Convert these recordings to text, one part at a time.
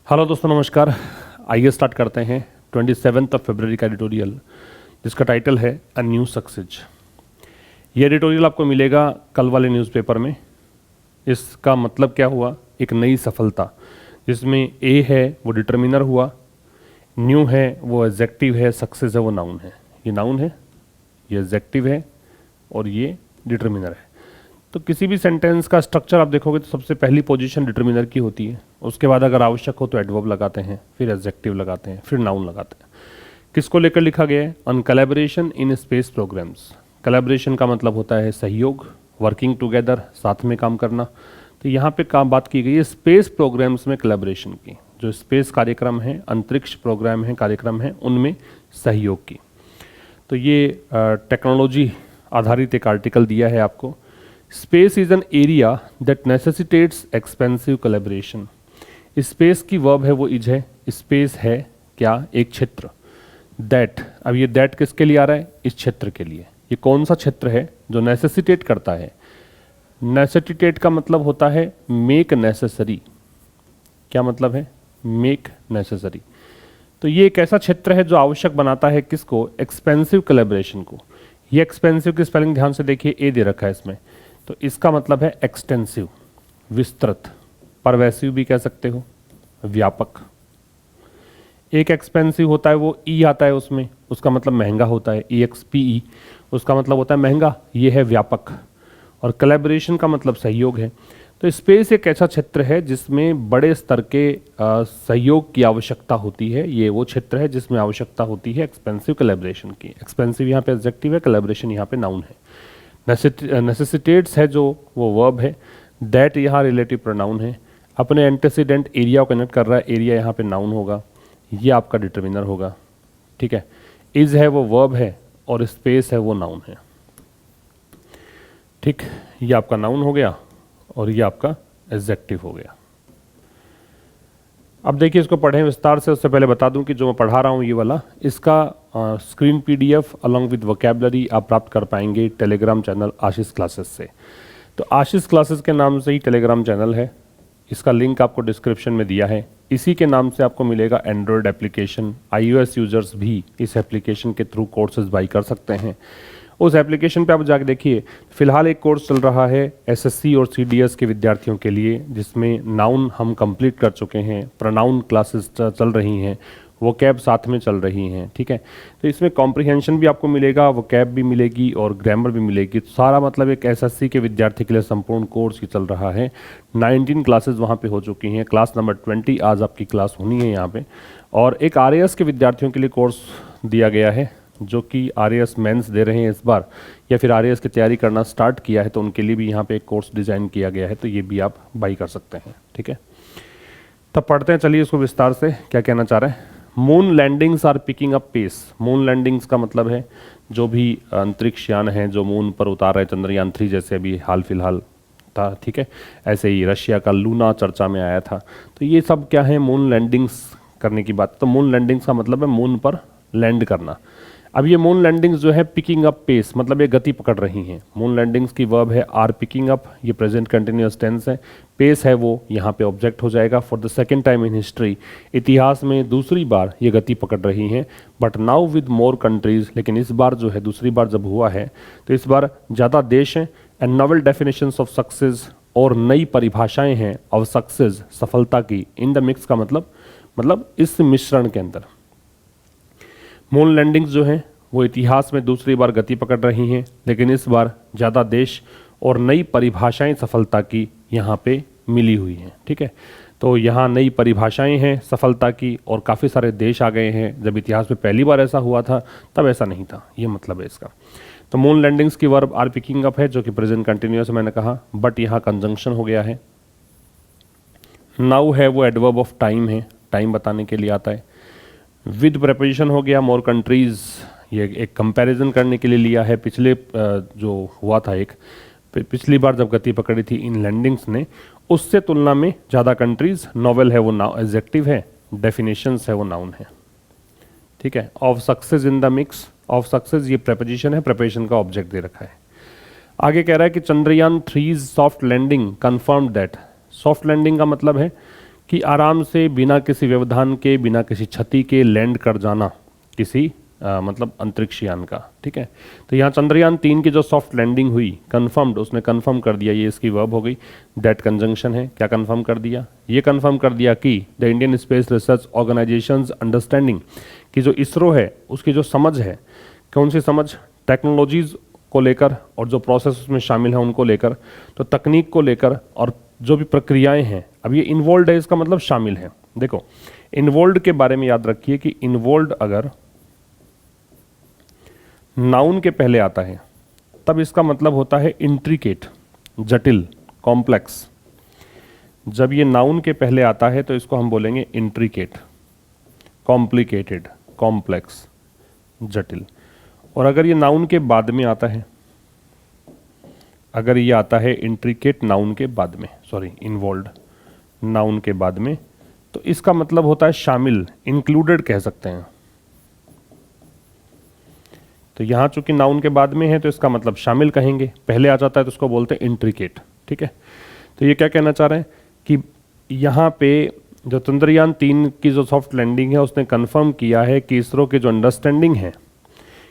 Hello दोस्तों, नमस्कार। आइए स्टार्ट करते हैं 27 फरवरी का एडिटोरियल, जिसका टाइटल है अ न्यू सक्सेस। ये एडिटोरियल आपको मिलेगा कल वाले न्यूज़पेपर में। इसका मतलब क्या हुआ? एक नई सफलता, जिसमें ए है वो डिटर्मिनर हुआ, न्यू है वो एडजेक्टिव है, सक्सेस है वो नाउन है। ये नाउन है, ये एडजेक्टिव है और ये डिटर्मिनर है। तो किसी भी सेंटेंस का स्ट्रक्चर आप देखोगे तो सबसे पहली पोजीशन डिटर्मिनर की होती है। उसके बाद अगर आवश्यक हो तो एडवर्ब लगाते हैं, फिर एडजेक्टिव लगाते हैं, फिर नाउन लगाते हैं। किसको लेकर लिखा गया है? On collaboration in space programmes. Collaboration का मतलब होता है सहयोग, वर्किंग टुगेदर, साथ में काम करना। तो यहाँ पे काम बात की गई है स्पेस प्रोग्राम्स में कोलैबोरेशन की। जो स्पेस कार्यक्रम है, अंतरिक्ष प्रोग्राम है, कार्यक्रम है, उनमें सहयोग की। तो ये टेक्नोलॉजी आधारित एक आर्टिकल दिया है आपको। Space is an area that necessitates expensive collaboration. Space की वर्ब है वो इज है। स्पेस है क्या? एक क्षेत्र। दैट, अब ये दैट किसके लिए आ रहा है? इस क्षेत्र के लिए। ये कौन सा क्षेत्र है जो नेसेसिटेट करता है? नेसेसिटेट का मतलब होता है मेक नेसेसरी। क्या मतलब है? Make necessary. तो ये एक ऐसा क्षेत्र है जो आवश्यक बनाता है किसको? एक्सपेंसिव कोलैबोरेशन को। ये एक्सपेंसिव की स्पेलिंग ध्यान से देखिए, ए दे रखा है इसमें, तो इसका मतलब है एक्सटेंसिव, विस्तृत, परवेसिव भी कह सकते हो, व्यापक। एक एक्सपेंसिव होता है वो ई आता है उसमें, उसका मतलब महंगा होता है, EXPE, उसका मतलब होता है महंगा। ये है व्यापक। और कोलैबोरेशन का मतलब सहयोग है। तो स्पेस एक ऐसा क्षेत्र है जिसमें बड़े स्तर के सहयोग की आवश्यकता होती है। ये वो क्षेत्र है जिसमें आवश्यकता होती है एक्सपेंसिव कोलैबोरेशन की। एक्सपेंसिव यहाँ पे एडजेक्टिव है, कोलैबोरेशन यहाँ पे नाउन है। नेसेसिटेट्स है जो वो वर्ब है। दैट यहाँ रिलेटिव प्रोनाउन है। अपने एंटेसिडेंट एरिया को कनेक्ट कर रहा है, एरिया यहाँ पे नाउन होगा। ये आपका डिटर्मिनर होगा, ठीक है। इज है वो वर्ब है और स्पेस है वो नाउन है, ठीक। ये आपका नाउन हो गया और ये आपका एडजेक्टिव हो गया। अब देखिए इसको पढ़ें विस्तार से। उससे पहले बता दूं कि जो मैं पढ़ा रहा हूं ये वाला, इसका screen PDF along with vocabulary आप प्राप्त कर पाएंगे टेलीग्राम चैनल आशीष क्लासेस से। तो आशीष क्लासेस के नाम से ही टेलीग्राम चैनल है। इसका लिंक आपको डिस्क्रिप्शन में दिया है। इसी के नाम से आपको मिलेगा एंड्रॉयड एप्लीकेशन। iOS यूजर्स भी इस एप्लीकेशन के थ्रू कोर्सेज बाई कर सकते हैं। उस एप्लीकेशन पे आप जाके देखिए। फिलहाल एक कोर्स चल रहा है SSC और CDS के विद्यार्थियों के लिए, जिसमें नाउन हम कंप्लीट कर चुके हैं, प्रोनाउन क्लासेस चल रही हैं, वोकैब साथ में चल रही हैं, ठीक है। तो इसमें कॉम्प्रिहेंशन भी आपको मिलेगा, वोकैब भी मिलेगी और ग्रामर भी मिलेगी। तो सारा मतलब एक SSC के विद्यार्थी के लिए संपूर्ण कोर्स ही चल रहा है। 19 क्लासेस वहाँ पे हो चुकी हैं। क्लास नंबर 20 आज आपकी क्लास होनी है यहाँ पे। और एक RAS के विद्यार्थियों के लिए कोर्स दिया गया है, जो कि RAS मेंस दे रहे हैं इस बार, या फिर RAS की तैयारी करना स्टार्ट किया है, तो उनके लिए भी यहाँ पे एक कोर्स डिज़ाइन किया गया है। तो ये भी आप बाई कर सकते हैं, ठीक है। तब पढ़ते हैं, चलिए इसको विस्तार से क्या कहना चाह रहे हैं। Moon landings are picking up pace. Moon landings का मतलब है जो भी अंतरिक्ष यान है जो मून पर उतार रहे, चंद्रयान 3 जैसे अभी हाल फिलहाल था, ठीक है। ऐसे ही रशिया का लूना चर्चा में आया था। तो ये सब क्या है? मून लैंडिंग्स करने की बात। तो मून लैंडिंग्स का मतलब है मून पर लैंड करना। अब ये मून लैंडिंग्स जो है पिकिंग अप पेस, मतलब ये गति पकड़ रही हैं। मून लैंडिंग्स की वर्ब है आर पिकिंग अप, ये प्रेजेंट कंटिन्यूअस टेंस है। पेस है वो यहाँ पे ऑब्जेक्ट हो जाएगा। For the second time in history, इतिहास में दूसरी बार ये गति पकड़ रही हैं। But now with more countries, लेकिन इस बार जो है, दूसरी बार जब हुआ है तो इस बार ज़्यादा देश हैं। And novel definitions of success, और नई परिभाषाएं हैं ऑफ सक्सेस, सफलता की। इन द मिक्स का मतलब इस मिश्रण के अंदर। मून लैंडिंग्स जो हैं वो इतिहास में दूसरी बार गति पकड़ रही हैं, लेकिन इस बार ज़्यादा देश और नई परिभाषाएं सफलता की यहाँ पे मिली हुई हैं, ठीक है। तो यहाँ नई परिभाषाएं हैं सफलता की और काफ़ी सारे देश आ गए हैं। जब इतिहास में पहली बार ऐसा हुआ था तब ऐसा नहीं था, ये मतलब है इसका। तो मून लैंडिंग्स की वर्ब आर पिकिंग अप है, जो कि प्रेजेंट कंटिन्यूअस मैंने कहा, बट यहाँ कंजंक्शन हो गया है। नाउ है वो एडवर्ब ऑफ टाइम है, टाइम बताने के लिए आता है। विद प्रेपोजिशन हो गया मोर कंट्रीज, ये एक कंपैरिजन करने के लिए लिया है। पिछले जो हुआ था एक, पिछली बार जब गति पकड़ी थी इन लैंडिंग्स ने, उससे तुलना में ज़्यादा कंट्रीज। नॉवेल है वो एडजेक्टिव है, डेफिनेशंस है वो नाउन है, ठीक है। Of success in the mix, of success ये प्रेपोजिशन है, प्रेपोजिशन का ऑब्जेक्ट दे रखा है। आगे कह रहा है कि Chandrayaan 3 soft landing confirm that. Soft landing का मतलब है कि आराम से बिना किसी व्यवधान के, बिना किसी क्षति के लैंड कर जाना किसी मतलब अंतरिक्ष यान का। ठीक है, तो यहाँ चंद्रयान 3 की जो सॉफ्ट लैंडिंग हुई, कंफर्म्ड, उसने कंफर्म कर दिया, ये इसकी वर्ब हो गई। दैट कंजंक्शन है, क्या कंफर्म कर दिया? ये कंफर्म कर दिया कि the Indian space research organisations understanding, कि जो इसरो है उसकी जो समझ है, कौन सी समझ? टेक्नोलॉजीज को लेकर और जो प्रोसेस उसमें शामिल है उनको लेकर, तो तकनीक को लेकर और जो भी प्रक्रियाएं हैं। अब ये इन्वॉल्व है, इसका मतलब शामिल है। देखो, इन्वॉल्व के बारे में याद रखिए कि इन्वॉल्व अगर नाउन के पहले आता है तब इसका मतलब होता है इंट्रिकेट, जटिल, कॉम्प्लेक्स। जब ये नाउन के पहले आता है तो इसको हम बोलेंगे इंट्रिकेट, कॉम्प्लिकेटेड, कॉम्प्लेक्स, जटिल। और अगर ये नाउन के बाद में आता है, अगर ये आता है इंट्रिकेट नाउन के बाद में, सॉरी इन्वॉल्व नाउन के बाद में, तो इसका मतलब होता है शामिल, इंक्लूडेड कह सकते हैं। तो यहां चूंकि नाउन के बाद में है तो इसका मतलब शामिल कहेंगे, पहले आ जाता है तो उसको बोलते हैं इंट्रिकेट। ठीक है, तो ये क्या कहना चाह रहे हैं कि यहाँ पे जो चंद्रयान 3 की जो सॉफ्ट लैंडिंग है उसने कंफर्म किया है कि इसरो की जो अंडरस्टैंडिंग है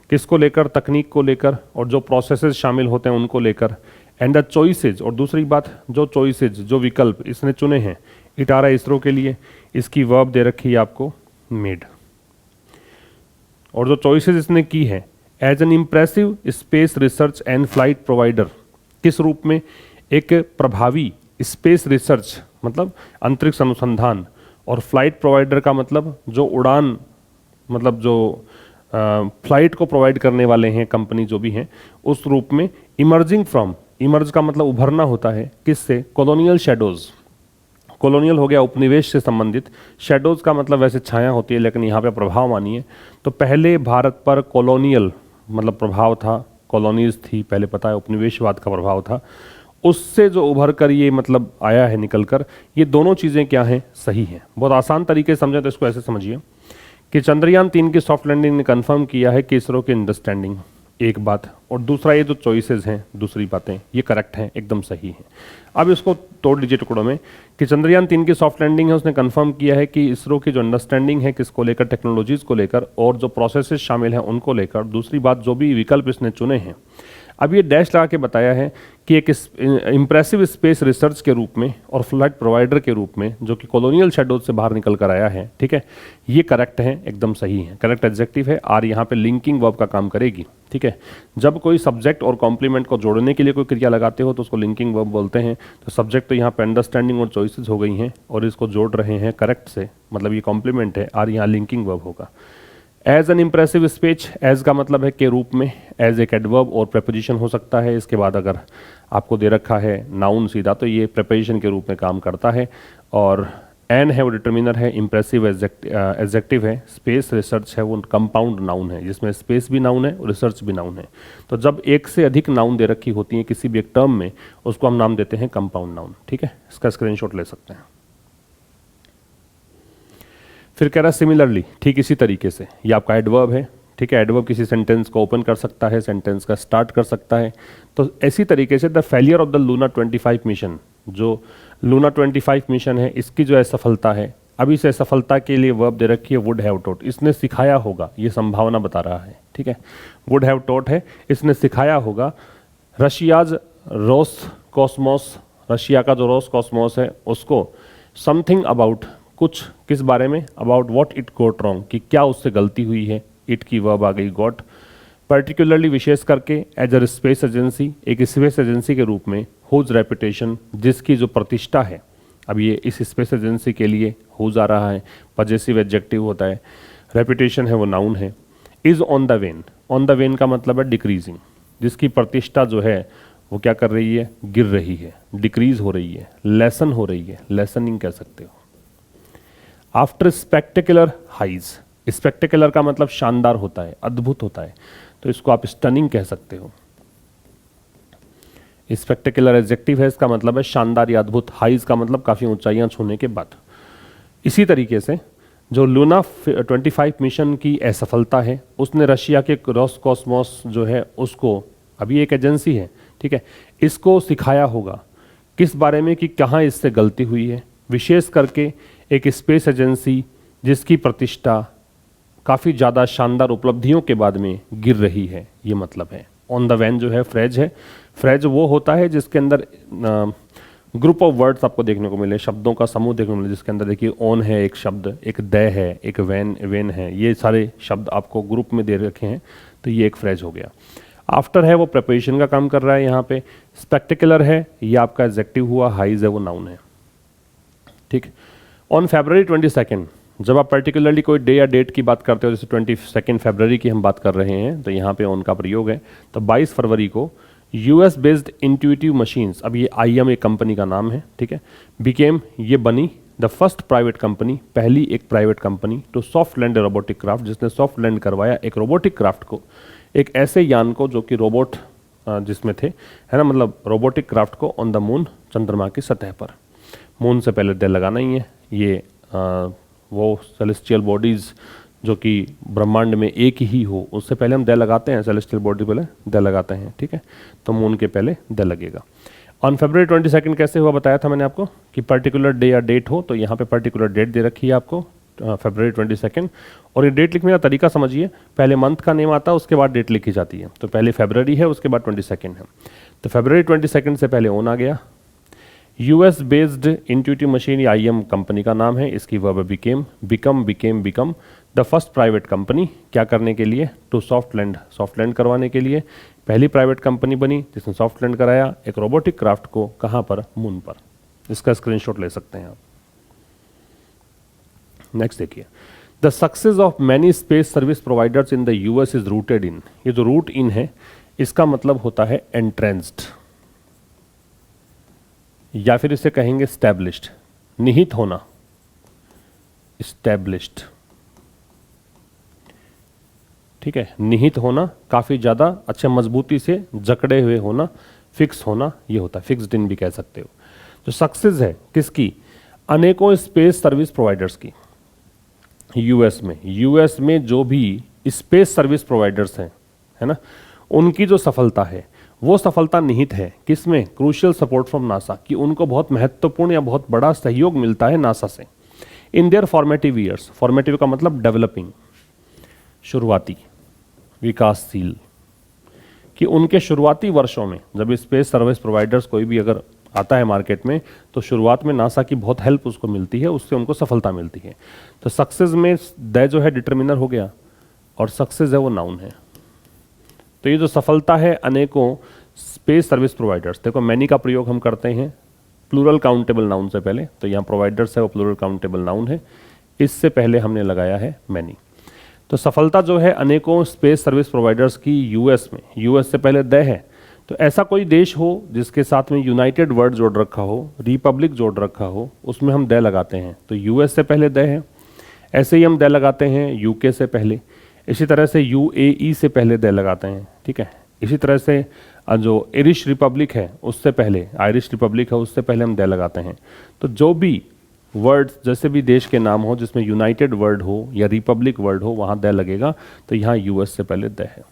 किसको लेकर, तकनीक को लेकर और जो प्रोसेसेस शामिल होते हैं उनको लेकर, एंड द चॉइसेज, और दूसरी बात जो चॉइसेज, जो विकल्प इसने चुने हैं, इट आ रहा है इसरो के लिए, इसकी वर्ब दे रखी है आपको मेड। और जो चॉइसेस इसने की है, as an impressive space research and flight provider, किस रूप में? एक प्रभावी स्पेस रिसर्च मतलब अंतरिक्ष अनुसंधान, और फ्लाइट प्रोवाइडर का मतलब जो उड़ान, मतलब जो फ्लाइट को प्रोवाइड करने वाले हैं कंपनी जो भी हैं, उस रूप में इमर्जिंग फ्रॉम, इमर्ज का मतलब उभरना होता है, किससे? Colonial shadows. कॉलोनियल हो गया उपनिवेश से संबंधित, शेडोज का मतलब वैसे छाया होती है, लेकिन यहाँ पे प्रभाव मानिए। तो पहले भारत पर कॉलोनियल मतलब प्रभाव था, कॉलोनीज थी पहले, पता है, उपनिवेशवाद का प्रभाव था, उससे जो उभर कर ये मतलब आया है निकल कर, ये दोनों चीज़ें क्या हैं? सही हैं। बहुत आसान तरीके से समझें तो इसको ऐसे समझिए कि चंद्रयान 3 की सॉफ्ट लैंडिंग ने कंफर्म किया है कि इसरो की अंडरस्टैंडिंग, एक बात, और दूसरा ये जो चॉइसेस हैं, दूसरी बातें, ये करेक्ट हैं, एकदम सही हैं। अब इसको तोड़ लीजिए टुकड़ों में कि चंद्रयान 3 की सॉफ्ट लैंडिंग है, उसने कंफर्म किया है कि इसरो की जो अंडरस्टैंडिंग है किसको लेकर, टेक्नोलॉजीज को लेकर और जो प्रोसेसेस शामिल हैं उनको लेकर, दूसरी बात जो भी विकल्प इसने चुने हैं। अब ये डैश लगा के बताया है कि एक इम्प्रेसिव स्पेस रिसर्च के रूप में और फ्लाइट प्रोवाइडर के रूप में, जो कि कॉलोनियल शेडोज से बाहर निकल कर आया है। ठीक है, ये करेक्ट है, एकदम सही है, करेक्ट एडजेक्टिव है। आर यहाँ पे लिंकिंग वर्ब का काम करेगी। ठीक है, जब कोई सब्जेक्ट और कॉम्प्लीमेंट को जोड़ने के लिए कोई क्रिया लगाते हो तो उसको लिंकिंग वर्ब बोलते हैं। तो सब्जेक्ट तो यहाँ पे अंडरस्टैंडिंग और चॉइसेस हो गई हैं और इसको जोड़ रहे हैं करेक्ट से, मतलब ये कॉम्प्लीमेंट है। आर यहाँ लिंकिंग वर्ब होगा। As an impressive speech, as का मतलब है के रूप में, एज एक एडवर्ब और प्रेपोजिशन हो सकता है। इसके बाद अगर आपको दे रखा है नाउन सीधा तो ये प्रेपोजिशन के रूप में काम करता है। और एन है वो डिटर्मिनर है, इम्प्रेसिव एडजेक्टिव है, स्पेस रिसर्च है वो कंपाउंड नाउन है जिसमें स्पेस भी नाउन है और रिसर्च भी नाउन है। तो जब एक से अधिक नाउन दे रखी होती है किसी भी एक टर्म में, उसको हम नाम देते हैं कंपाउंड नाउन। ठीक है, इसका स्क्रीनशॉट ले सकते हैं। फिर कह रहा है सिमिलरली, ठीक इसी तरीके से, ये आपका एडवर्ब है। ठीक है, एडवर्ब किसी सेंटेंस को ओपन कर सकता है, सेंटेंस का स्टार्ट कर सकता है। तो इसी तरीके से the failure of the Luna 25 mission, जो लूना 25 मिशन है इसकी जो असफलता है, अभी से असफलता के लिए वर्ब दे रखी है वुड हैव टॉट, इसने सिखाया होगा, ये संभावना बता रहा है। ठीक है, वुड हैव टॉट है, इसने सिखाया होगा। रशियाज रोस कॉस्मोस, रशिया का जो रोस कॉस्मोस है उसको समथिंग अबाउट, कुछ किस बारे में, about what it got wrong, कि क्या उससे गलती हुई है। इट की वर्ब आ गई गॉट। पर्टिकुलरली विशेष करके एज अ स्पेस एजेंसी, एक स्पेस एजेंसी के रूप में, हुज रेपुटेशन, जिसकी जो प्रतिष्ठा है। अब ये इस स्पेस एजेंसी के लिए हुज आ रहा है, पजेसिव एडजेक्टिव होता है, रेपुटेशन है वो नाउन है। Is on the when, on the when का मतलब है डिक्रीजिंग, जिसकी प्रतिष्ठा जो है वो क्या कर रही है, गिर रही है, डिक्रीज हो रही है, लेसन हो रही है, लेसनिंग कह सकते हो। आफ्टर स्पेक्टेकुलर हाइज, स्पेक्टेकुलर का मतलब शानदार होता है, अद्भुत होता है, तो इसको आप स्टनिंग कह सकते हो। स्पेक्टेकुलर एडजेक्टिव है, इसका मतलब है शानदार या अद्भुत। हाइज का मतलब काफी ऊंचाइयां छूने के बाद। इसी तरीके से जो लूना 25 मिशन की असफलता है, उसने रशिया के रोसकॉस्मोस जो है उसको, अभी एक एजेंसी है, ठीक है, इसको सिखाया होगा किस बारे में, कि कहाँ इससे गलती हुई है, विशेष करके एक स्पेस एजेंसी जिसकी प्रतिष्ठा काफ़ी ज़्यादा शानदार उपलब्धियों के बाद में गिर रही है, ये मतलब है। ऑन द वैन जो है फ्रेज है। फ्रेज वो होता है जिसके अंदर ग्रुप ऑफ वर्ड्स आपको देखने को मिले, शब्दों का समूह देखने को मिले, जिसके अंदर देखिए ऑन है एक शब्द, एक द है, एक वेन है, ये सारे शब्द आपको ग्रुप में दे रखे हैं, तो ये एक फ्रेज हो गया। आफ्टर है वो प्रेपोजिशन का काम कर रहा है यहाँ पे। स्पेक्टिकुलर है ये आपका एडजेक्टिव हुआ, हाइज है वो नाउन है, ठीक। ऑन February 22, जब आप पर्टिकुलरली कोई डे या डेट की बात करते हो, जैसे 22 फरवरी की हम बात कर रहे हैं, तो यहाँ पे ऑन का प्रयोग है। तो 22 फरवरी को US बेस्ड इंट्यूटिव मशीन्स, अब ये IM एक कंपनी का नाम है, ठीक है, बिकेम ये बनी द फर्स्ट प्राइवेट कंपनी, पहली एक private company to soft land robotic craft, जिसने सॉफ्ट लैंड करवाया एक रोबोटिक क्राफ्ट को, एक ऐसे यान को जो कि रोबोट जिसमें थे, है ना, मतलब रोबोटिक क्राफ्ट को ऑन द मून, चंद्रमा की सतह पर। मून से पहले दे लगाना ही है, ये वो सेलेस्टियल बॉडीज़ जो कि ब्रह्मांड में एक ही हो, उससे पहले हम दे लगाते हैं, सेलेस्टियल बॉडी पहले दे लगाते हैं, ठीक है, तो मून के पहले दे लगेगा। ऑन February 22 कैसे हुआ बताया था मैंने आपको कि पर्टिकुलर डे या डेट हो, तो यहाँ पे पर्टिकुलर डेट दे रखी है आपको February 22, और ये डेट लिखने का तरीका समझिए, पहले मंथ का नेम आता है, उसके बाद डेट लिखी जाती है, तो पहले फरवरी है, उसके बाद 22 है, तो February 22 से पहले ऑन आ गया। US based intuitive machine, IM company का नाम है, इसकी verb became, become the first private company, क्या करने के लिए, टू सॉफ्ट लैंड करवाने के लिए पहली प्राइवेट कंपनी बनी जिसने सॉफ्ट लैंड कराया एक रोबोटिक क्राफ्ट को, कहाँ पर, मून पर। इसका स्क्रीनशॉट ले सकते हैं आप। नेक्स्ट देखिए, the success of many space service providers in the US is rooted in, ये जो रूट इन है इसका मतलब होता है एंट्रेंस्ड, या फिर इसे कहेंगे स्टैब्लिश्ड, निहित होना, स्टैब्लिश्ड, ठीक है, निहित होना, काफी ज्यादा अच्छे मजबूती से जकड़े हुए होना, फिक्स होना, ये होता है, फिक्स्ड इन भी कह सकते हो। जो सक्सेस है किसकी, अनेकों स्पेस सर्विस प्रोवाइडर्स की, यूएस में जो भी स्पेस सर्विस प्रोवाइडर्स हैं, है ना, उनकी जो सफलता है वो सफलता निहित है किसमें, क्रूशियल सपोर्ट फ्रॉम नासा, कि उनको बहुत महत्वपूर्ण या बहुत बड़ा सहयोग मिलता है नासा से। In their formative years, formative का मतलब डेवलपिंग, शुरुआती, विकासशील, कि उनके शुरुआती वर्षों में जब स्पेस सर्विस प्रोवाइडर्स कोई भी अगर आता है मार्केट में, तो शुरुआत में नासा की बहुत हेल्प उसको मिलती है, उससे उनको सफलता मिलती है। तो सक्सेस में द जो है डिटर्मिनर हो गया, और सक्सेस है वो नाउन है। तो ये जो सफलता है अनेकों स्पेस सर्विस प्रोवाइडर्स, देखो मैनी का प्रयोग हम करते हैं प्लूरल काउंटेबल नाउन से पहले, तो यहाँ प्रोवाइडर्स है वो प्लूरल काउंटेबल नाउन है, इससे पहले हमने लगाया है मैनी। तो सफलता जो है अनेकों स्पेस सर्विस प्रोवाइडर्स की यूएस में, यूएस से पहले द है, तो ऐसा कोई देश हो जिसके साथ में यूनाइटेड वर्ड जोड़ रखा हो, रिपब्लिक जोड़ रखा हो, उसमें हम द लगाते हैं, तो यूएस से पहले द है। ऐसे ही हम द लगाते हैं यूके से पहले, इसी तरह से यूएई से पहले द लगाते हैं, ठीक है। इसी तरह से जो आयरिश रिपब्लिक है उससे पहले, आयरिश रिपब्लिक है उससे पहले हम द लगाते हैं। तो जो भी वर्ड्स, जैसे भी देश के नाम हो जिसमें यूनाइटेड वर्ड हो या रिपब्लिक वर्ड हो, वहाँ द लगेगा, तो यहाँ यूएस से पहले द है।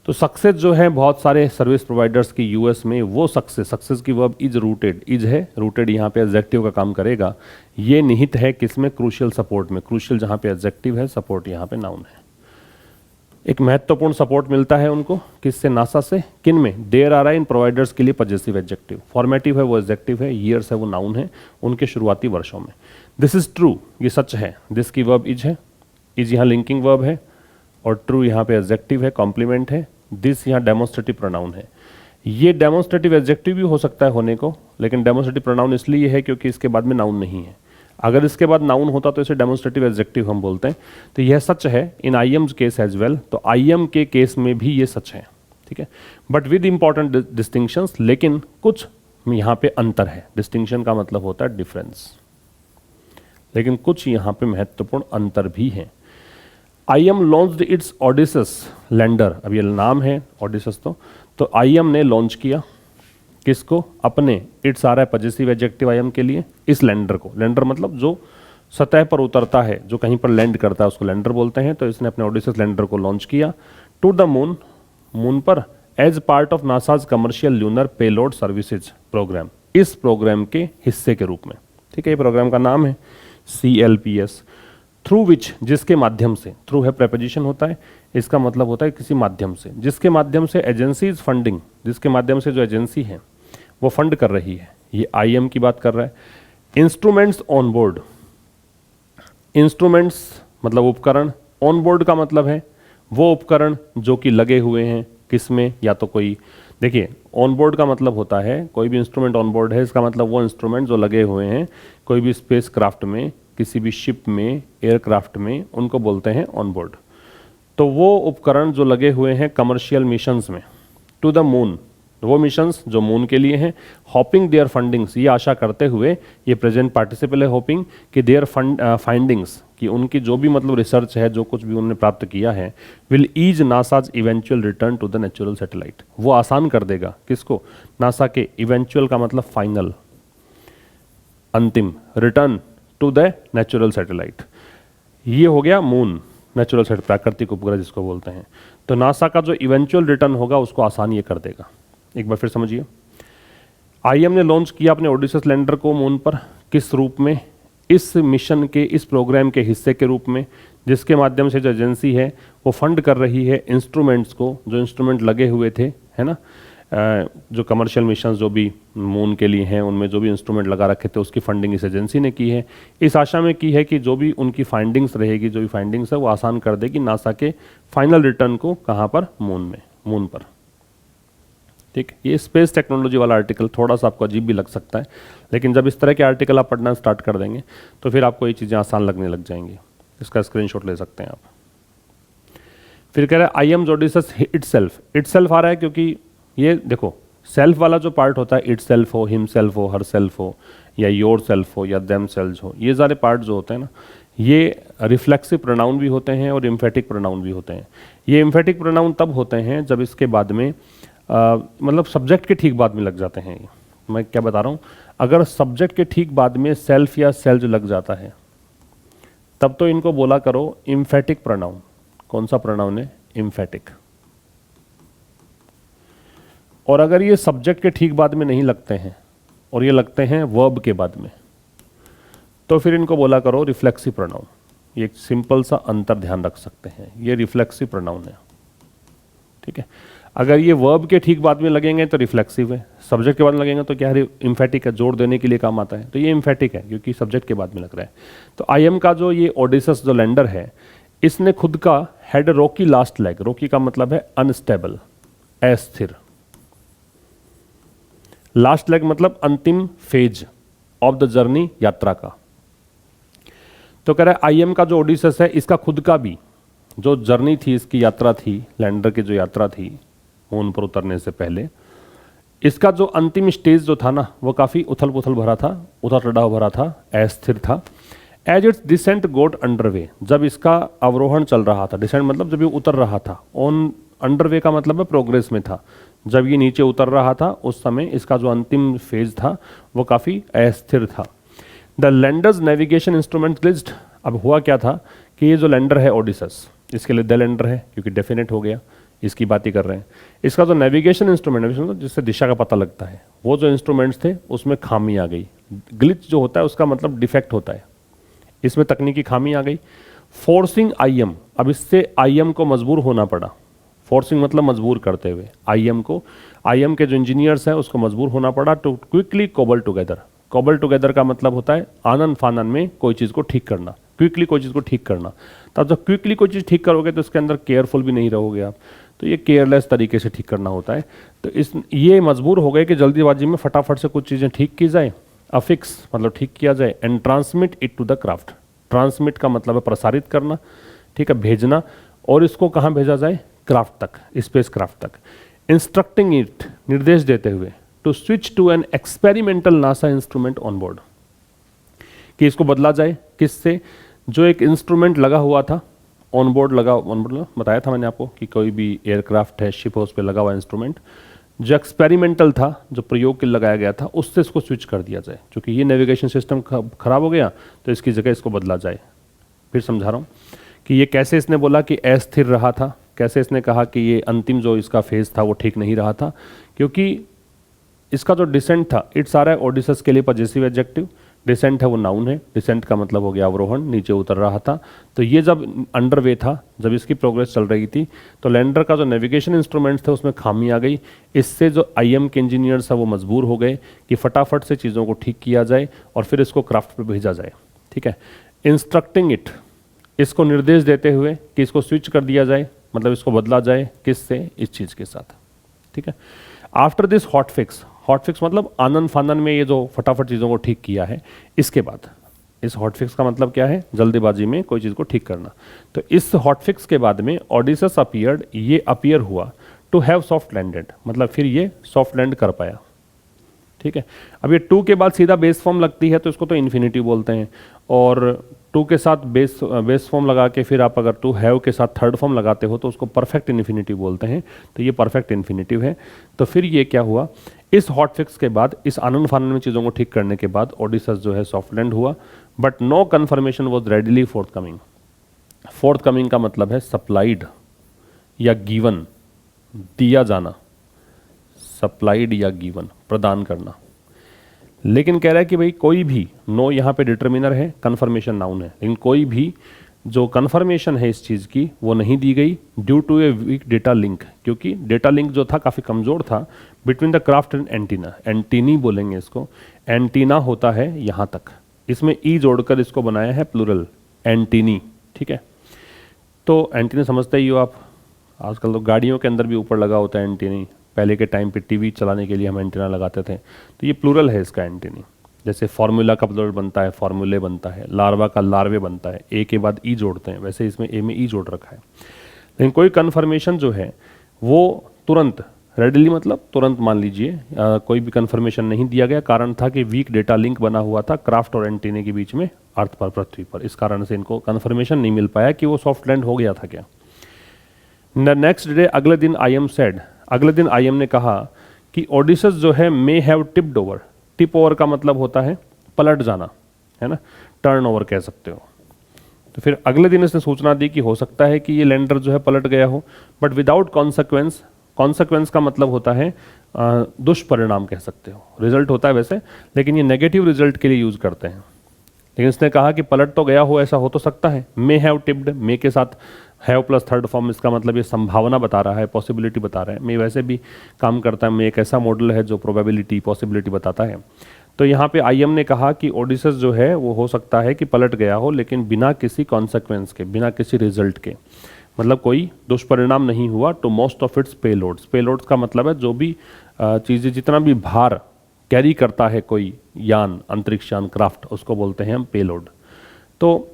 तो सक्सेस जो है बहुत सारे सर्विस प्रोवाइडर्स की यूएस में, वो सक्सेस की वर्ब इज रूटेड, इज है, रूटेड यहाँ पे एडजेक्टिव का काम करेगा। ये निहित है किसमें, क्रूशियल सपोर्ट में, क्रूशियल जहाँ पे एडजेक्टिव है, सपोर्ट यहाँ पे नाउन है। एक महत्वपूर्ण सपोर्ट मिलता है उनको, किससे, नासा से, किन में, देयर आ रहा है इन प्रोवाइडर्स के लिए पजेसिव एडजेक्टिव, फॉर्मेटिव है वो एडजेक्टिव है, ईयर्स है वो नाउन है, उनके शुरुआती वर्षों में। दिस इज ट्रू, ये सच है, दिस की वर्ब इज है, इज यहाँ लिंकिंग वर्ब है, और ट्रू यहाँ पे एडजेक्टिव है, कॉम्प्लीमेंट है, दिस यहाँ डेमोन्स्ट्रेटिव प्रोनाउन है। ये डेमोन्स्ट्रेटिव एडजेक्टिव भी हो सकता है होने को, लेकिन डेमोन्स्ट्रेटिव प्रोनाउन इसलिए है क्योंकि इसके बाद में नाउन नहीं है। अगर इसके बाद नाउन होता तो इसे डेमोन्स्ट्रेटिव एडजेक्टिव हम बोलते हैं। तो यह सच है इन आईएम केस एज वेल, तो आईएम के केस में भी ये सच है, ठीक है, बट विद इंपॉर्टेंट डिस्टिंक्शंस, लेकिन कुछ यहाँ पे अंतर है। डिस्टिंक्शन का मतलब होता है डिफरेंस, लेकिन कुछ यहाँ पे महत्वपूर्ण अंतर भी है। IM लॉन्च्ड इट्स ओडिसस लैंडर, अब ये नाम है ओडिसस, तो IM ने लॉन्च किया किसको, अपने, इट्स आ रहा है पजेसिव एडजेक्टिव IM के लिए, इस लैंडर को, लैंडर मतलब जो सतह पर उतरता है, जो कहीं पर लैंड करता है उसको लैंडर बोलते हैं। तो इसने अपने ओडिसस लैंडर को लॉन्च किया टू द मून, मून पर, as part of NASA's commercial lunar payload services programme. इस प्रोग्राम के हिस्से के रूप में। ठीक है, ये प्रोग्राम का नाम है CLPS। थ्रू विच, जिसके माध्यम से, थ्रू है प्रेपोजिशन होता है, इसका मतलब होता है किसी माध्यम से, जिसके माध्यम से एजेंसी इज फंडिंग, जिसके माध्यम से जो एजेंसी है वो फंड कर रही है, ये IM की बात कर रहा है। इंस्ट्रूमेंट्स ऑन बोर्ड, इंस्ट्रूमेंट्स मतलब उपकरण, ऑन बोर्ड का मतलब है वो उपकरण जो कि लगे हुए हैं किसमें, या तो कोई, देखिए ऑन बोर्ड का मतलब होता है कोई भी इंस्ट्रूमेंट ऑन बोर्ड है, इसका मतलब वो इंस्ट्रूमेंट जो लगे हुए हैं कोई भी स्पेस क्राफ्ट में, किसी भी शिप में, एयरक्राफ्ट में, उनको बोलते हैं ऑन बोर्ड। तो वो उपकरण जो लगे हुए हैं कमर्शियल मिशंस में, टू द मून, वो मिशंस जो मून के लिए हैं, होपिंग देयर फंडिंग्स, ये आशा करते हुए, ये प्रेजेंट पार्टिसिपल है, होपिंग कि देयर फाइंडिंग्स, कि उनकी जो भी मतलब रिसर्च है, जो कुछ भी उन्होंने प्राप्त किया है, will ease NASA's eventual return to the natural satellite, वो आसान कर देगा किसको, नासा के, इवेंचुअल का मतलब फाइनल, अंतिम, return to the natural satellite, ये हो गया मून, नेचुरल सैटेलाइट, प्राकृतिक उपग्रह जिसको बोलते हैं। तो नासा का जो इवेंचुअल रिटर्न होगा उसको आसान ये कर देगा। एक बार फिर समझिए, IM ने लॉन्च किया अपने ओडिसस लैंडर को मून पर, किस रूप में, इस मिशन के, इस प्रोग्राम के हिस्से के रूप में, जिसके माध्यम से जो एजेंसी है वो फंड कर रही है इंस्ट्रूमेंट्स को, जो इंस्ट्रूमेंट लगे हुए थे, है ना, जो कमर्शियल मिशन जो भी मून के लिए हैं उनमें जो भी इंस्ट्रूमेंट लगा रखे थे उसकी फंडिंग इस एजेंसी ने की है, इस आशा में की है कि जो भी उनकी फाइंडिंग्स रहेगी, जो भी फाइंडिंग्स है वो आसान कर देगी नासा के फाइनल रिटर्न को, कहाँ पर, मून में, मून पर। ठीक, ये स्पेस टेक्नोलॉजी वाला आर्टिकल थोड़ा सा आपको अजीब भी लग सकता है, लेकिन जब इस तरह के आर्टिकल आप पढ़ना स्टार्ट कर देंगे तो फिर आपको ये चीज़ें आसान लगने लग जाएंगी। इसका स्क्रीनशॉट ले सकते हैं आप। फिर कह रहा है IM ओडिसस इटसेल्फ आ रहा है क्योंकि ये देखो, सेल्फ वाला जो पार्ट होता है, इटसेल्फ हो, हिमसेल्फ हो, हर सेल्फ हो, या योर सेल्फ हो, या देम सेल्स हो, ये सारे पार्ट जो होते हैं ना, ये रिफ्लेक्सिव प्रोनाउन भी होते हैं और इम्फेटिक प्रोनाउन भी होते हैं। ये इम्फेटिक प्रोनाउन तब होते हैं जब इसके बाद में मतलब सब्जेक्ट के ठीक बाद में लग जाते हैं। मैं क्या बता रहा हूँ, अगर सब्जेक्ट के ठीक बाद में सेल्फ या सेल्ज लग जाता है तब तो इनको बोला करो इम्फेटिक प्रोनाउन। कौन सा प्रोनाउन है, इम्फेटिक। और अगर ये सब्जेक्ट के ठीक बाद में नहीं लगते हैं और ये लगते हैं वर्ब के बाद में, तो फिर इनको बोला करो रिफ्लेक्सिव प्रोनाउन। ये एक सिंपल सा अंतर ध्यान रख सकते हैं, ये रिफ्लेक्सिव प्रोनाउन है। ठीक है, अगर ये वर्ब के ठीक बाद में लगेंगे तो रिफ्लेक्सिव है, सब्जेक्ट के बाद में लगेंगे तो क्या है, इम्फेटिक है, जोड़ देने के लिए काम आता है। तो ये इम्फेटिक है क्योंकि सब्जेक्ट के बाद में लग रहा है। तो IM का जो ये ओडिसस जो लैंडर है, इसने खुद का हैड रोकी लास्ट लेग, रोकी का मतलब है अनस्टेबल, अस्थिर, लास्ट लेग मतलब अंतिम फेज ऑफ द जर्नी, यात्रा का। तो कह रहा है IM का जो ओडिसस है, इसका खुद का भी जो जर्नी थी, इसकी यात्रा थी, लैंडर की जो यात्रा थी मून पर उतरने से पहले, इसका जो अंतिम स्टेज जो था ना, वो काफ़ी उथल पुथल भरा था, उतार चढ़ाव भरा था, अस्थिर था। As its descent got underway, जब इसका अवरोहण चल रहा था, डिसेंट मतलब जब ये उतर रहा था, ऑन, अंडरवे का मतलब है प्रोग्रेस में था, जब ये नीचे उतर रहा था उस समय इसका जो अंतिम फेज था वो काफ़ी अस्थिर था। The landers navigation instrument list, अब हुआ क्या था कि ये जो लैंडर है ओडिसस, इसके लिए द लैंडर है क्योंकि डेफिनेट हो गया, इसकी बात ही कर रहे हैं। इसका जो नेविगेशन इंस्ट्रूमेंट, जिससे दिशा का पता लगता है, वो जो इंस्ट्रूमेंट्स थे उसमें खामी आ गई। ग्लिच जो होता है उसका मतलब डिफेक्ट होता है, इसमें तकनीकी खामी आ गई। फोर्सिंग IM, अब इससे IM को मजबूर होना पड़ा। फोर्सिंग मतलब मजबूर करते हुए, IM के जो इंजीनियर्स हैं उसको मजबूर होना पड़ा to quickly cobble together. Cobble together का मतलब होता है आनन फानन में कोई चीज़ को ठीक करना, क्विकली कोई चीज़ को ठीक करना। तब जब क्विकली कोई चीज़ ठीक करोगे तो इसके अंदर केयरफुल भी नहीं रहोगे आप, तो ये केयरलेस तरीके से ठीक करना होता है। तो ये मजबूर हो गए कि जल्दीबाजी में फटाफट से कुछ चीज़ें ठीक की जाए, अफिक्स मतलब ठीक किया जाए, and transmit it to the craft. Transmit का मतलब है प्रसारित करना, ठीक है, भेजना, और इसको कहाँ भेजा जाए, क्राफ्ट तक, स्पेस क्राफ्ट तक। इंस्ट्रक्टिंग इट, निर्देश देते हुए, to switch to an experimental NASA instrument on board, कि इसको बदला जाए किससे, जो एक इंस्ट्रूमेंट लगा हुआ था ऑन बोर्ड, बताया था मैंने आपको कि कोई भी एयरक्राफ्ट है, शिप है, उस पर लगा हुआ इंस्ट्रूमेंट जो एक्सपेरिमेंटल था, जो प्रयोग के लिए लगाया गया था, उससे इसको स्विच कर दिया जाए। क्योंकि ये नेविगेशन सिस्टम खराब हो गया तो इसकी जगह इसको बदला जाए। फिर समझा रहा हूँ कि ये कैसे इसने बोला कि अस्थिर रहा था, कैसे इसने कहा कि ये अंतिम जो इसका फेज था वो ठीक नहीं रहा था, क्योंकि इसका जो डिसेंट था, इट्स आ रहा है ओडिसस के लिए पजेसिव एडजेक्टिव, डिसेंट है वो नाउन है, डिसेंट का मतलब हो गया अवरोहण, नीचे उतर रहा था। तो ये जब अंडरवे था, जब इसकी प्रोग्रेस चल रही थी, तो लैंडर का जो नेविगेशन इंस्ट्रूमेंट्स थे उसमें खामी आ गई। इससे जो आईएम के इंजीनियर्स है वो मजबूर हो गए कि फटाफट से चीज़ों को ठीक किया जाए और फिर इसको क्राफ्ट पे भेजा जाए। ठीक है, इंस्ट्रक्टिंग इट, इसको निर्देश देते हुए कि इसको स्विच कर दिया जाए, मतलब इसको बदला जाए, किससे, इस चीज़ के साथ। ठीक है, after this hot fix, hot fix मतलब आनंद फानन में ये जो फटाफट चीज़ों को ठीक किया है, इसके बाद, इस हॉट फिक्स का मतलब क्या है, जल्दीबाजी में कोई चीज़ को ठीक करना। तो इस हॉट फिक्स के बाद में ओडिसस अपीयर्ड, ये अपीयर हुआ टू हैव सॉफ्ट लैंडेड, मतलब फिर ये सॉफ्ट लैंड कर पाया। ठीक है, अब ये टू के बाद सीधा बेस फॉर्म लगती है तो इसको तो इन्फिनिटिव बोलते हैं, और टू के साथ बेस फॉर्म लगा के फिर आप अगर टू हैव के साथ थर्ड फॉर्म लगाते हो तो उसको परफेक्ट इन्फिनिटिव बोलते हैं। तो ये परफेक्ट इन्फिनिटिव है। तो फिर ये क्या हुआ, इस हॉट फिक्स के बाद, इस आनंद फानन में चीज़ों को ठीक करने के बाद ओडिसस जो है सॉफ्ट लैंड हुआ, but no confirmation was readily forthcoming. Forthcoming का मतलब है सप्लाइड या गिवन, दिया जाना, सप्लाइड या गिवन, प्रदान करना। लेकिन कह रहा है कि भाई कोई भी, नो यहाँ पे डिटर्मिनर है, कन्फर्मेशन नाउन है, लेकिन कोई भी जो कन्फर्मेशन है इस चीज़ की वो नहीं दी गई due to a weak data link, क्योंकि डेटा लिंक जो था काफ़ी कमज़ोर था between the craft and antenna. Antennae बोलेंगे इसको, एंटीना होता है यहाँ तक, इसमें ई जोड़कर इसको बनाया है प्लूरल, एंटीनी। ठीक है, तो एंटीना समझते ही हो आप, आजकल तो गाड़ियों के अंदर भी ऊपर लगा होता है एंटीनी, पहले के टाइम पे टीवी चलाने के लिए हम एंटीना लगाते थे। तो ये प्लूरल है इसका एंटीनी, जैसे फार्मूला का प्लूरल बनता है, फार्मूले बनता है, लार्वा का लार्वे बनता है, ए के बाद ई जोड़ते हैं, वैसे इसमें ए में ई जोड़ रखा है। लेकिन कोई कन्फर्मेशन जो है वो तुरंत, रेडिली मतलब तुरंत मान लीजिए, कोई भी कन्फर्मेशन नहीं दिया गया। कारण था कि वीक डेटा लिंक बना हुआ था क्राफ्ट और एंटीने के बीच में, अर्थ पर, पृथ्वी पर, इस कारण से इनको कन्फर्मेशन नहीं मिल पाया कि वो सॉफ्ट लैंड हो गया था क्या। नेक्स्ट डे, अगले दिन आई एम सेड, अगले दिन आई एम ने कहा कि ओडिसस जो है may have tipped over. Tip over का मतलब होता है पलट जाना, है ना, टर्न ओवर कह सकते हो। तो फिर अगले दिन इसने सूचना दी कि हो सकता है कि ये लैंडर जो है पलट गया हो, बट विदाउट कॉन्सिक्वेंस। कॉन्सिक्वेंस का मतलब होता है दुष्परिणाम कह सकते हो, रिजल्ट होता है वैसे, लेकिन ये नेगेटिव रिजल्ट के लिए यूज करते हैं। लेकिन इसने कहा कि पलट तो गया हो, ऐसा हो तो सकता है। मे हैव टिप्ड, मे के साथ हैव प्लस थर्ड फॉर्म, इसका मतलब ये संभावना बता रहा है, पॉसिबिलिटी बता रहा है। मे वैसे भी काम करता है, मे एक ऐसा मॉडल है जो प्रोबेबिलिटी, पॉसिबिलिटी बताता है। तो यहाँ पे आईएम ने कहा कि ओडिसस जो है वो हो सकता है कि पलट गया हो, लेकिन बिना किसी कॉन्सिक्वेंस के, बिना किसी रिजल्ट के, मतलब कोई दुष्परिणाम नहीं हुआ to most of its payloads. Payloads का मतलब है जो भी चीज़ें, जितना भी भार कैरी करता है कोई यान, अंतरिक्ष यान, क्राफ्ट, उसको बोलते हैं हम पेलोड। तो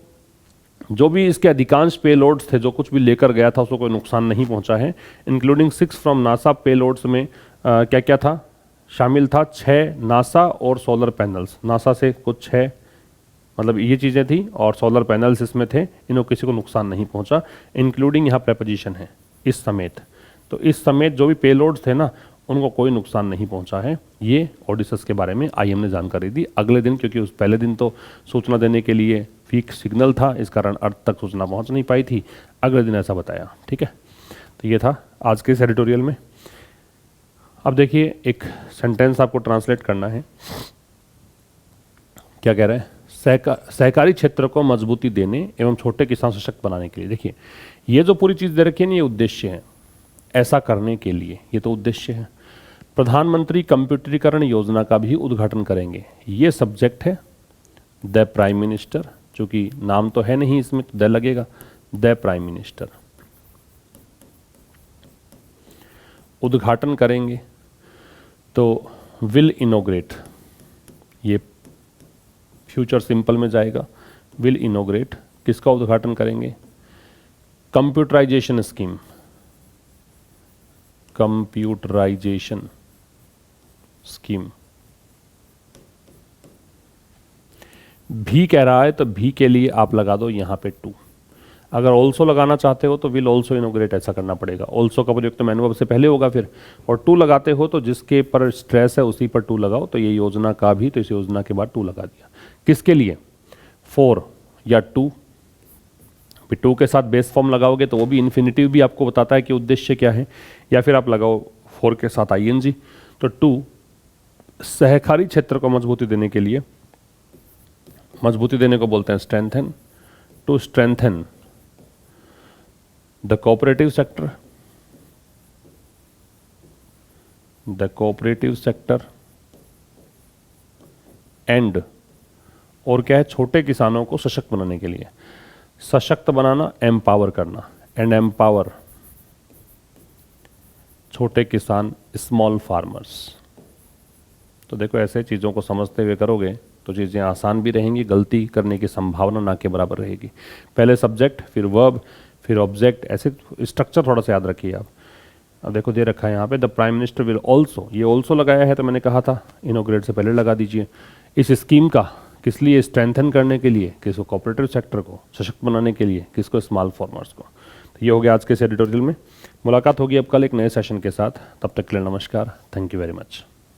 जो भी इसके अधिकांश पेलोड्स थे, जो कुछ भी लेकर गया था, उसको कोई नुकसान नहीं पहुंचा है, इंक्लूडिंग 6 फ्रॉम नासा। पेलोड्स में क्या क्या था, शामिल था 6 नासा और सोलर पैनल्स। नासा से कुछ 6, मतलब ये चीज़ें थी, और सोलर पैनल्स इसमें थे, इन्हों किसी को नुकसान नहीं पहुंचा। इंक्लूडिंग यहाँ प्रेपोजिशन है, इस समेत। तो इस समेत जो भी पेलोड्स थे ना, उनको कोई नुकसान नहीं पहुंचा है। ये ओडिसस के बारे में आईएम ने जानकारी दी अगले दिन, क्योंकि उस पहले दिन तो सूचना देने के लिए वीक सिग्नल था, इस कारण अर्थ तक सूचना पहुंच नहीं पाई थी। अगले दिन ऐसा बताया। ठीक है, तो ये था आज के इस एडिटोरियल में। अब देखिए, एक सेंटेंस आपको ट्रांसलेट करना है। क्या कह रहा है, सहकारी क्षेत्र को मजबूती देने एवं छोटे किसान सशक्त बनाने के लिए। देखिए, ये जो पूरी चीज़ दे रखी है ना, ये उद्देश्य है ऐसा करने के लिए, ये तो उद्देश्य है। प्रधानमंत्री कंप्यूटरीकरण योजना का भी उद्घाटन करेंगे, ये सब्जेक्ट है। द प्राइम मिनिस्टर, चूंकि नाम तो है नहीं इसमें तो द लगेगा, द प्राइम मिनिस्टर उद्घाटन करेंगे। तो विल इनोग्रेट, ये फ्यूचर सिंपल में जाएगा। विल इनोग्रेट, किसका उद्घाटन करेंगे, कंप्यूटराइजेशन स्कीम, कंप्यूटराइजेशन स्कीम। भी कह रहा है तो भी के लिए आप लगा दो यहाँ पे टू। अगर ऑल्सो लगाना चाहते हो तो विल ऑल्सो इनोग्रेट ऐसा करना पड़ेगा। ऑल्सो का प्रयोग तो मैनुअल से पहले होगा फिर, और टू लगाते हो तो जिसके पर स्ट्रेस है उसी पर टू लगाओ। तो ये योजना का भी, तो इस योजना के बाद टू लगा दिया। किसके लिए, फॉर या टू। टू के साथ बेस फॉर्म लगाओगे तो वो भी इन्फिनिटिव भी आपको बताता है कि उद्देश्य क्या है, या फिर आप लगाओ फॉर के साथ आईएनजी। तो टू सहकारी क्षेत्र को मजबूती देने के लिए, मजबूती देने को बोलते हैं strengthen, to strengthen the cooperative sector, the cooperative sector and, और क्या है, छोटे किसानों को सशक्त बनाने के लिए, सशक्त बनाना, एम्पावर करना, एंड एम्पावर छोटे किसान, स्मॉल फार्मर्स। तो देखो ऐसे चीज़ों को समझते हुए करोगे तो चीज़ें आसान भी रहेंगी, गलती करने की संभावना ना के बराबर रहेगी। पहले सब्जेक्ट, फिर वर्ब, फिर ऑब्जेक्ट, ऐसे स्ट्रक्चर थोड़ा सा याद रखिए आप। अब देखो दे रखा है यहाँ पे the prime minister will also, ये ऑल्सो लगाया है तो मैंने कहा था इनॉग्रेट से पहले लगा दीजिए। इस स्कीम का किस लिए, स्ट्रेंथन करने के लिए, किसको, कोऑपरेटिव सेक्टर को सशक्त बनाने के लिए, किसको, स्मॉल फार्मर्स को। तो ये हो गया आज के इस एडिटोरियल में। मुलाकात होगी अब कल एक नए सेशन के साथ, तब तक के लिए नमस्कार, थैंक यू वेरी मच।